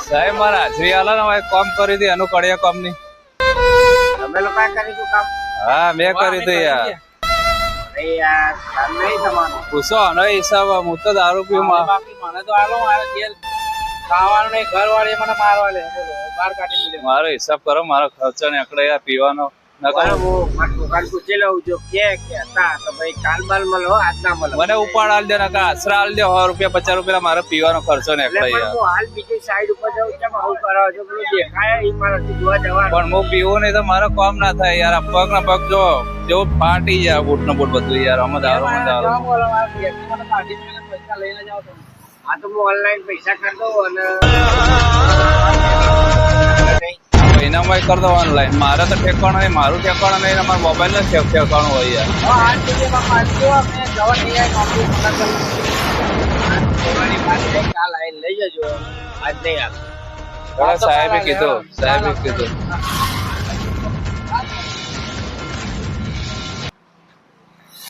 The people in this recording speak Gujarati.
સાહેબ મારા હાજરી આલો ને હવે કામ કરી દી એનું કડિયા કામ ની તમે લોકો કરીશું કામ? હા મેં કરી દઈ યાર અરે યાર કામ નહીં તમારું. પૂછો આનો હિસાબ હું તો દારૂ પીવું મને તો આલો મારે ઘેર ખાવાનું નહીં, ઘર વાળી મને મારવા લે. બોલો બહાર કાઢી મૂકે. મારો હિસાબ કરો મારો ખર્ચો નીકળે યાર પીવાનો બરાબર, હું મારી દુકાન પૂછી લઉં જો કે હતા તો ભાઈ કાલ બાલ મળો આજ ના મળો. મને ઉપાડ આલ દે ને આશરા આલ દે 100 રૂપિયા 50 રૂપિયા મારો પીવાનો ખર્ચો એટલે નીકળે પણ યાર હું હાલ બીજી સાઈડ ઉપર જાઉં કેમ આવું કરો છો? પેલું દેખાય એ મારાથી જોવા જવાનું. પણ હું પીવું નહીં તો મારો કામ ના થાય યાર આ પગ ના પગ જો જેવું ફાટી જાય બૂટ નો બૂટ બધું યાર આમાં દારૂ માં દારૂ જાઓ બોલો, મારા બેગથી મને કાઢી મૂકીને પૈસા લઈને જાઓ તમે. હા તો હું ઓનલાઈન પૈસા કરી દઉં અને મહિનામાં કરી દો ઓનલાઈન મારે તો ઠેકાણું નહીં મારું ઠેકાણું નહીં મારા મોબાઈલ નું ઠેકાણું હોય યાર આજ સુધીમાં પાછો અમે જવા નહીં આવી નોકરી પૂરા કરી. તમારી પાસે કાલ આવીને લઈ જજો, આજ નહીં આવે. સાહેબે કીધું